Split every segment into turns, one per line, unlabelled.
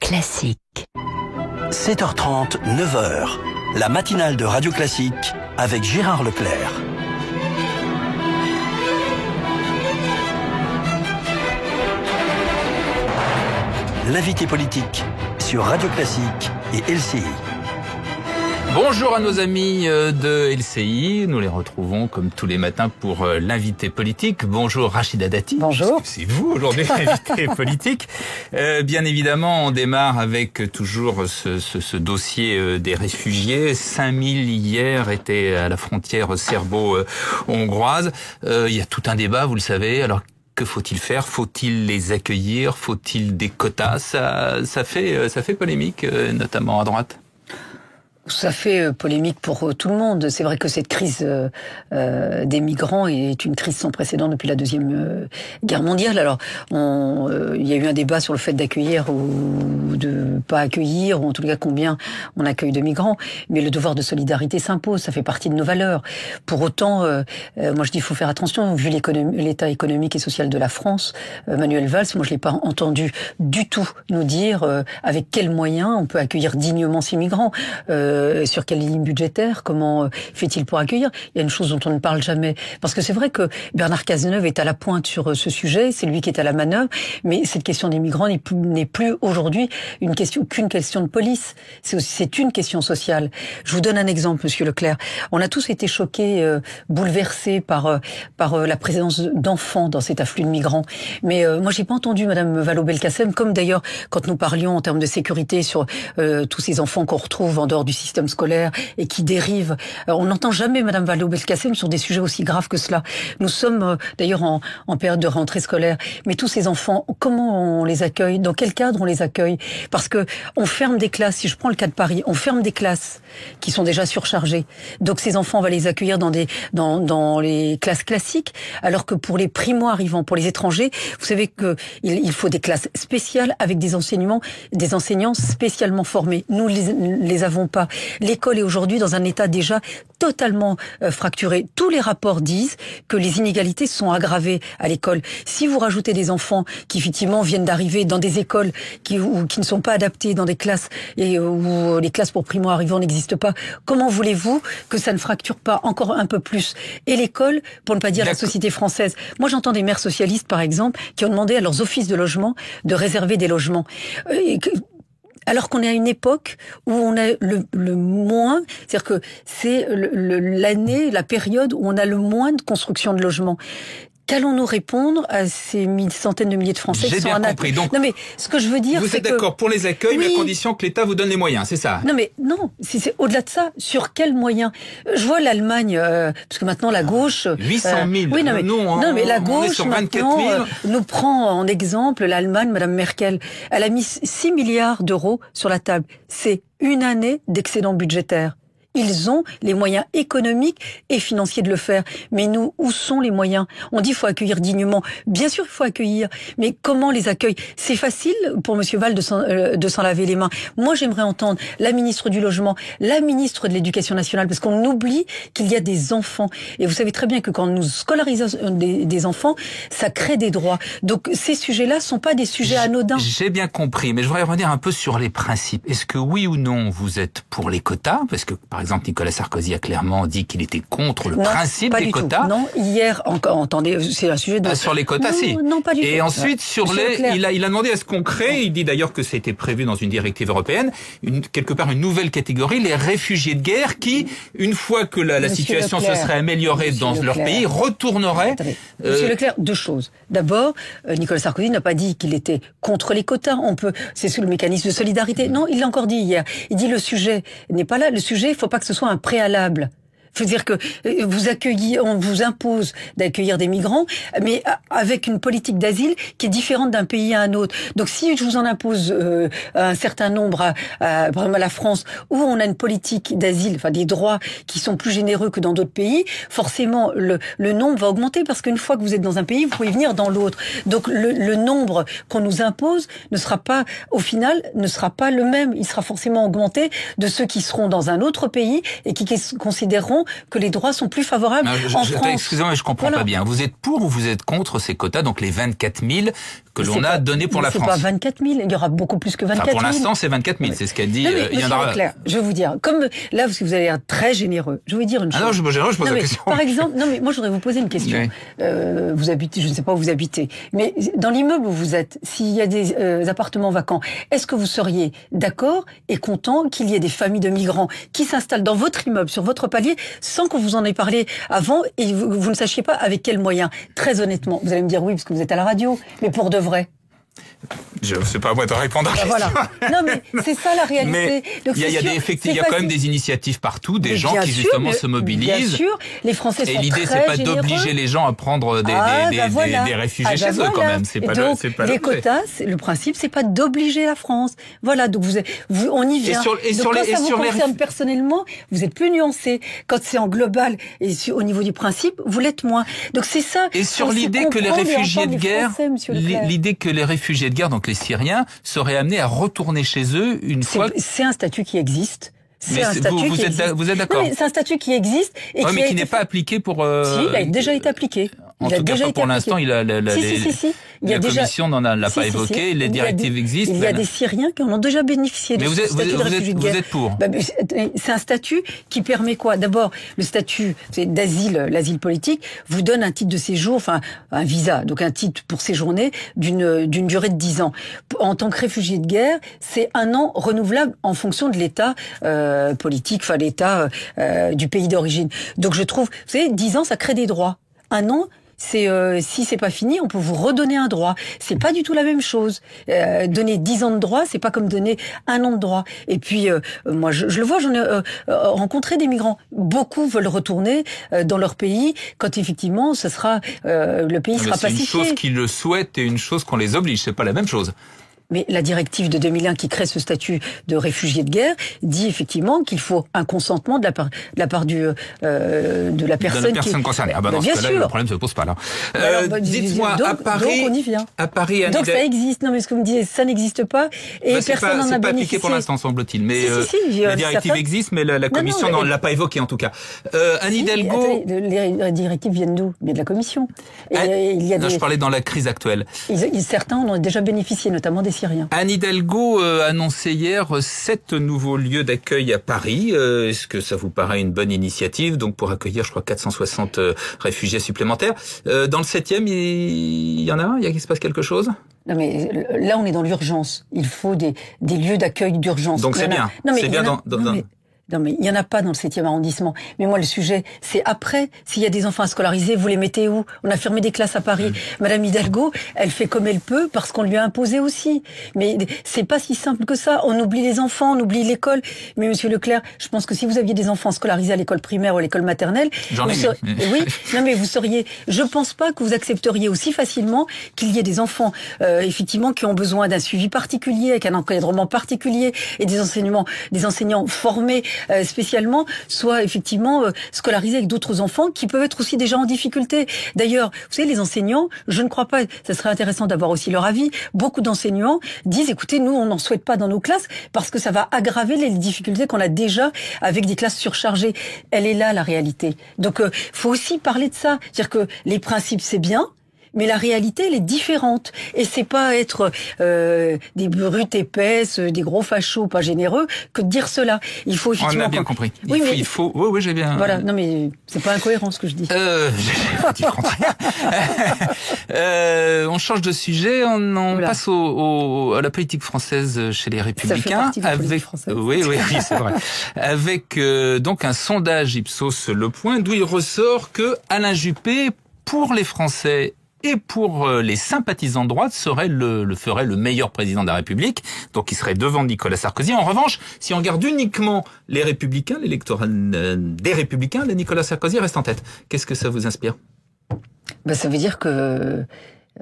Classique.
7h30, 9h, la matinale de Radio Classique avec Gérard Leclerc. L'invité politique sur Radio Classique et LCI.
Bonjour à nos amis de LCI, nous les retrouvons comme tous les matins pour l'invité politique. Bonjour Rachida Dati.
Bonjour.
C'est vous aujourd'hui l'invité politique. Bien évidemment, on démarre avec toujours ce dossier des réfugiés. 5000 hier étaient à la frontière serbo-hongroise. Il y a tout un débat, vous le savez. Alors, que faut-il faire? Faut-il les accueillir? Faut-il des quotas? Ça fait polémique, notamment à droite.
Ça fait polémique pour tout le monde. C'est vrai que cette crise des migrants est une crise sans précédent depuis la Deuxième Guerre mondiale. Alors, il y a eu un débat sur le fait d'accueillir ou de pas accueillir, ou en tout cas combien on accueille de migrants. Mais le devoir de solidarité s'impose, ça fait partie de nos valeurs. Pour autant, moi je dis il faut faire attention, vu l'état économique et social de la France. Manuel Valls, moi je l'ai pas entendu du tout nous dire avec quels moyens on peut accueillir dignement ces migrants. Sur quelle ligne budgétaire, comment fait-il pour accueillir? Il y a une chose dont on ne parle jamais, parce que c'est vrai que Bernard Cazeneuve est à la pointe sur ce sujet, c'est lui qui est à la manœuvre, mais cette question des migrants n'est plus aujourd'hui qu'une question de police, c'est une question sociale. Je vous donne un exemple, Monsieur Leclerc. On a tous été choqués, bouleversés par la présence d'enfants dans cet afflux de migrants, mais moi j'ai pas entendu Madame Vallaud-Belkacem, comme d'ailleurs quand nous parlions en termes de sécurité sur tous ces enfants qu'on retrouve en dehors du système scolaire et qui dérive. On n'entend jamais Madame Vallaud-Belkacem sur des sujets aussi graves que cela. Nous sommes d'ailleurs en période de rentrée scolaire. Mais tous ces enfants, comment on les accueille? Dans quel cadre on les accueille? Parce que on ferme des classes. Si je prends le cas de Paris, on ferme des classes qui sont déjà surchargées. Donc ces enfants, on va les accueillir dans les classes classiques, alors que pour les primo-arrivants, pour les étrangers, vous savez que il faut des classes spéciales avec des enseignants spécialement formés. Nous les avons pas. L'école est aujourd'hui dans un état déjà totalement fracturé. Tous les rapports disent que les inégalités sont aggravées à l'école. Si vous rajoutez des enfants qui effectivement viennent d'arriver dans des écoles qui ne sont pas adaptées, dans des classes où les classes pour primo-arrivants n'existent pas, comment voulez-vous que ça ne fracture pas encore un peu plus et l'école, pour ne pas dire la société française? Moi, j'entends des maires socialistes, par exemple, qui ont demandé à leurs offices de logement de réserver des logements. Alors qu'on est à une époque où on a le moins, c'est-à-dire que c'est l'année, la période où on a le moins de construction de logements. Qu'allons-nous répondre à ces centaines de milliers de Français qui sont en attente?
J'ai bien compris. Donc,
non, mais ce que je veux dire,
vous êtes d'accord pour les accueils, mais à condition que l'État vous donne les moyens, c'est ça?
Non, si c'est au-delà de ça, sur quels moyens? Je vois l'Allemagne, parce que maintenant la gauche...
800 000.
Oui, mais la gauche, maintenant, nous prend en exemple l'Allemagne, Madame Merkel. Elle a mis 6 milliards d'euros sur la table. C'est une année d'excédent budgétaire. Ils ont les moyens économiques et financiers de le faire. Mais nous, où sont les moyens? On dit qu'il faut accueillir dignement. Bien sûr, il faut accueillir. Mais comment les accueille? C'est facile pour Monsieur Valls de s'en laver les mains. Moi, j'aimerais entendre la ministre du Logement, la ministre de l'Éducation nationale, parce qu'on oublie qu'il y a des enfants. Et vous savez très bien que quand nous scolarisons des enfants, ça crée des droits. Donc, ces sujets-là sont pas des sujets anodins.
J'ai bien compris, mais je voudrais revenir un peu sur les principes. Est-ce que oui ou non, vous êtes pour les quotas? Parce que, par exemple, Nicolas Sarkozy a clairement dit qu'il était contre le principe des quotas.
Non, hier, entendez, c'est un sujet de...
sur les quotas, si.
Non, pas du tout.
Et ensuite, il a demandé à ce qu'on crée, il dit d'ailleurs que c'était prévu dans une directive européenne, quelque part une nouvelle catégorie, les réfugiés de guerre qui, une fois que la situation se serait améliorée dans leur pays, retourneraient...
Monsieur Leclerc, deux choses. D'abord, Nicolas Sarkozy n'a pas dit qu'il était contre les quotas. C'est sous le mécanisme de solidarité. Non, il l'a encore dit hier. Il dit le sujet n'est pas là. Le sujet, il faut pas que ce soit un préalable. Il faut dire que on vous impose d'accueillir des migrants, mais avec une politique d'asile qui est différente d'un pays à un autre. Donc si je vous en impose un certain nombre par exemple à la France, où on a une politique d'asile, enfin des droits qui sont plus généreux que dans d'autres pays, forcément le nombre va augmenter, parce qu'une fois que vous êtes dans un pays, vous pouvez venir dans l'autre. Donc le nombre qu'on nous impose ne sera pas, au final, ne sera pas le même. Il sera forcément augmenté de ceux qui seront dans un autre pays et qui considéreront que les droits sont plus favorables en France.
Excusez-moi, mais je comprends pas bien. Vous êtes pour ou vous êtes contre ces quotas, donc les 24 000 que l'on a donnés pour la France?
C'est pas 24 000, il y aura beaucoup plus que 24 000.
Pour l'instant, c'est 24 000, c'est ce qu'elle dit.
Non, mais,
il y en aura...
Leclerc, je vais vous dire, comme là, parce que vous avez l'air très généreux, je vais vous dire une chose.
Ah non, je pose la question.
Par exemple, non mais moi je voudrais vous poser une question. Oui. Vous habitez, je ne sais pas où vous habitez, mais dans l'immeuble où vous êtes, s'il y a des appartements vacants, est-ce que vous seriez d'accord et content qu'il y ait des familles de migrants qui s'installent dans votre immeuble, sur votre palier, sans qu'on vous en ait parlé avant et vous ne sachiez pas avec quels moyens? Très honnêtement, vous allez me dire oui parce que vous êtes à la radio, mais pour de vrai.
Je ne sais pas à moi de répondre à la question.
Voilà. Non, mais c'est ça la réalité.
Il y a quand même des initiatives partout, des gens qui justement se mobilisent.
Bien sûr, les Français sont très généreux.
Et l'idée, c'est pas d'obliger les gens à prendre des réfugiés chez eux quand même. C'est pas
donc, les quotas, le principe, c'est pas d'obliger la France. Voilà, donc on y vient. Donc quand ça vous concerne personnellement, vous êtes plus nuancé. Quand c'est en global et au niveau du principe, vous l'êtes moins. Donc c'est ça.
Et sur l'idée que les réfugiés de guerre, l'idée que les réfugiés de guerre, donc les Syriens, seraient amenés à retourner chez eux une fois...
C'est un statut qui existe.
Vous êtes d'accord?
C'est un statut qui existe et
qui n'est pas appliqué pour...
Si, il a déjà été appliqué.
En tout cas, pour l'instant, la Commission n'en l'a pas évoqué, les directives existent.
Il y a des Syriens qui en ont déjà bénéficié de ce statut de réfugié de guerre.
Vous êtes pour?
C'est un statut qui permet quoi? D'abord, le statut d'asile, l'asile politique, vous donne un titre de séjour, enfin un visa, donc un titre pour séjourner d'une durée de 10 ans. En tant que réfugié de guerre, c'est 1 an renouvelable en fonction de l'état politique, enfin l'état du pays d'origine. Donc je trouve, vous savez, 10 ans, ça crée des droits. 1 an, si c'est pas fini, on peut vous redonner un droit. C'est pas du tout la même chose. Donner 10 ans de droit, c'est pas comme donner 1 an de droit. Et puis moi, je le vois, j'en ai rencontré des migrants. Beaucoup veulent retourner dans leur pays quand effectivement, le pays sera pacifié.
C'est une chose qu'ils le souhaitent et une chose qu'on les oblige. C'est pas la même chose.
Mais la directive de 2001 qui crée ce statut de réfugié de guerre dit effectivement qu'il faut un consentement de la part de la personne
concernée. Ah bah dans ce cas-là, le problème ne se pose pas là. Dites-moi, à Paris,
donc on y vient.
À Paris,
donc ça existe. Non mais ce que vous me disiez, ça n'existe pas et personne n'en a bénéficié.
C'est pas appliqué pour l'instant, semble-t-il. Mais la directive existe, mais la Commission ne l'a pas évoqué en tout cas. Anne Hidalgo.
Les directives viennent d'où? Bien de la Commission.
Je parlais dans la crise actuelle.
Certains en ont déjà bénéficié, notamment des Syriens.
Anne Hidalgo annonçait hier 7 nouveaux lieux d'accueil à Paris. Est-ce que ça vous paraît une bonne initiative? Donc pour accueillir, je crois, 460 réfugiés supplémentaires. Dans le 7e, il y en a un? Il se passe quelque chose?
Non mais là, on est dans l'urgence. Il faut des lieux d'accueil d'urgence.
Donc c'est bien. C'est bien
Non, mais il n'y en a pas dans le 7e arrondissement. Mais moi, le sujet, c'est après, s'il y a des enfants à scolariser, vous les mettez où? On a fermé des classes à Paris. Madame Hidalgo, elle fait comme elle peut parce qu'on lui a imposé aussi. Mais c'est pas si simple que ça. On oublie les enfants, on oublie l'école. Mais Monsieur Leclerc, je pense que si vous aviez des enfants scolarisés à l'école primaire ou à l'école maternelle... Oui, non mais vous seriez... Je pense pas que vous accepteriez aussi facilement qu'il y ait des enfants, effectivement, qui ont besoin d'un suivi particulier, avec un encadrement particulier et des enseignants formés spécialement, soit effectivement scolarisés avec d'autres enfants qui peuvent être aussi déjà en difficulté. D'ailleurs, vous savez, les enseignants, je ne crois pas, ça serait intéressant d'avoir aussi leur avis, beaucoup d'enseignants disent, écoutez, nous, on n'en souhaite pas dans nos classes parce que ça va aggraver les difficultés qu'on a déjà avec des classes surchargées. Elle est là, la réalité. Donc, faut aussi parler de ça. C'est-à-dire que les principes, c'est bien, mais la réalité, elle est différente. Et c'est pas être des brutes épaisses, des gros fachos pas généreux, que de dire cela. Il faut effectivement...
On a bien compris. Oui, j'ai bien...
Voilà, non mais c'est pas incohérent ce que je dis.
J'ai dit le contraire. On change de sujet, on passe à la politique française chez les Républicains. Ça fait partie de la politique française. Oui, c'est vrai. Avec donc un sondage Ipsos Le Point, d'où il ressort que Alain Juppé, pour les Français et pour les sympathisants de droite, ferait le meilleur président de la République. Donc il serait devant Nicolas Sarkozy. En revanche, si on regarde uniquement les Républicains, l'électorat des Républicains, Nicolas Sarkozy reste en tête. Qu'est-ce que ça vous inspire?
Ça veut dire que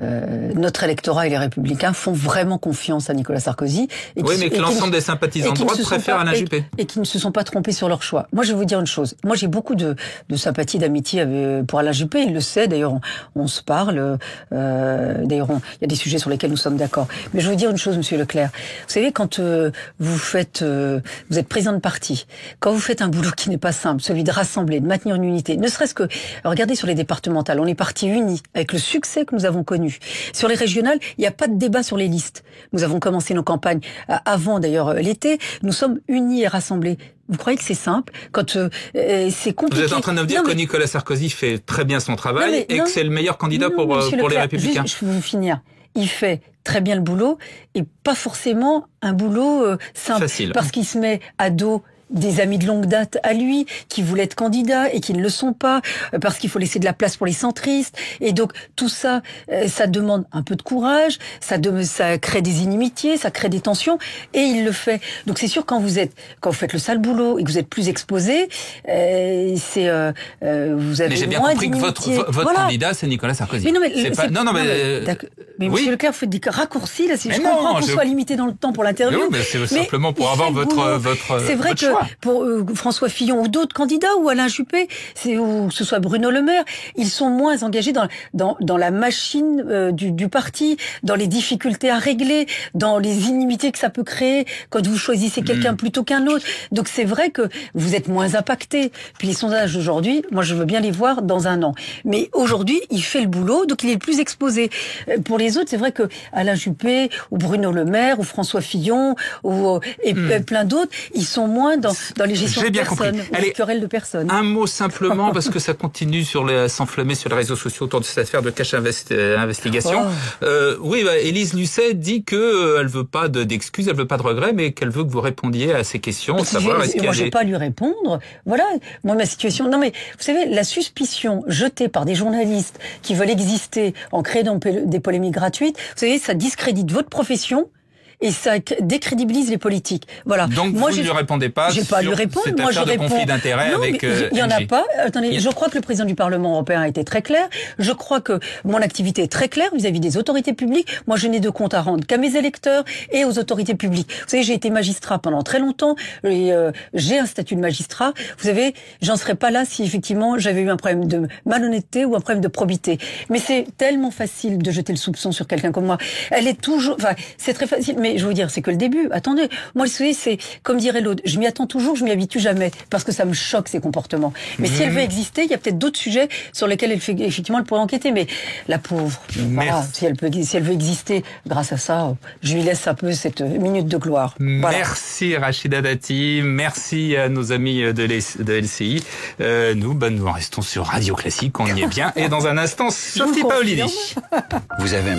notre électorat et les Républicains font vraiment confiance à Nicolas Sarkozy.
Oui, mais que l'ensemble des sympathisants de droite préfèrent Alain Juppé.
Et qui ne se sont pas trompés sur leur choix. Moi, je vais vous dire une chose. Moi, j'ai beaucoup de sympathie, d'amitié pour Alain Juppé. Il le sait. D'ailleurs, on se parle. D'ailleurs, il y a des sujets sur lesquels nous sommes d'accord. Mais je vais vous dire une chose, Monsieur Leclerc. Vous savez, quand vous êtes président de parti, quand vous faites un boulot qui n'est pas simple, celui de rassembler, de maintenir une unité, ne serait-ce que, regardez sur les départementales, on est partis unis avec le succès que nous avons connu. Sur les régionales, il n'y a pas de débat sur les listes. Nous avons commencé nos campagnes avant d'ailleurs l'été. Nous sommes unis et rassemblés. Vous croyez que c'est simple quand c'est compliqué?
Vous êtes en train de me dire que Nicolas Sarkozy fait très bien son travail et que c'est le meilleur candidat pour les Républicains.
Je vais finir. Il fait très bien le boulot et pas forcément un boulot simple.
Facile.
Parce qu'il se met à dos des amis de longue date à lui, qui voulaient être candidats et qui ne le sont pas, parce qu'il faut laisser de la place pour les centristes. Et donc, tout ça, ça demande un peu de courage, ça crée des inimitiés, ça crée des tensions, et il le fait. Donc, c'est sûr, quand vous faites le sale boulot et que vous êtes plus exposé, vous avez
mais j'ai bien
moins
compris que votre candidat, c'est Nicolas Sarkozy.
Mais non, mais
oui.
Monsieur Leclerc, vous faites des raccourcis, là. Je comprends qu'on soit limité dans le temps pour l'interview.
Oui, mais c'est simplement pour avoir votre
C'est vrai que pour François Fillon ou d'autres candidats, ou Alain Juppé, ou que ce soit Bruno Le Maire, ils sont moins engagés dans la machine du parti, dans les difficultés à régler, dans les inimitiés que ça peut créer quand vous choisissez quelqu'un plutôt qu'un autre. Donc c'est vrai que vous êtes moins impacté. Puis les sondages d'aujourd'hui, moi je veux bien les voir dans un an. Mais aujourd'hui, il fait le boulot, donc il est le plus exposé. Pour les autres, c'est vrai que Alain Juppé, ou Bruno Le Maire, ou François Fillon, et plein d'autres, ils sont moins dans les gestions de personnes, les querelles de personnes.
Un mot simplement, parce que ça continue à s'enflammer sur les réseaux sociaux autour de cette affaire de cache investigation. Oui, Élise Lucet dit que elle veut pas d'excuses, elle veut pas de regrets, mais qu'elle veut que vous répondiez à ces questions,
moi, je vais pas lui répondre. Voilà, moi ma situation. Non, mais vous savez, la suspicion jetée par des journalistes qui veulent exister en créant des polémiques gratuites, vous savez, ça discrédite votre profession. Et ça décrédibilise les politiques. Voilà.
Donc moi, vous ne lui répondez pas sur
pas à lui répondre.
Cette affaire de conflit d'intérêts avec
il y en a pas. Attendez, je crois que le président du Parlement européen a été très clair. Je crois que mon activité est très claire vis-à-vis des autorités publiques. Moi, je n'ai de compte à rendre qu'à mes électeurs et aux autorités publiques. Vous savez, j'ai été magistrat pendant très longtemps et j'ai un statut de magistrat. Vous savez, j'en serais pas là si effectivement j'avais eu un problème de malhonnêteté ou un problème de probité. Mais c'est tellement facile de jeter le soupçon sur quelqu'un comme moi. C'est très facile. Mais je veux vous dire, c'est que le début. Attendez, moi, c'est comme dirait l'autre, je m'y attends toujours, je m'y habitue jamais, parce que ça me choque ces comportements. Mais si elle veut exister, il y a peut-être d'autres sujets sur lesquels elle pourrait enquêter. Mais la pauvre, voilà, si elle veut exister, grâce à ça, je lui laisse un peu cette minute de gloire. Voilà.
Merci Rachida Dati, merci à nos amis de LCI. Nous restons sur Radio Classique, on y est bien. Et dans un instant, Sophie Paolini.
Vous avez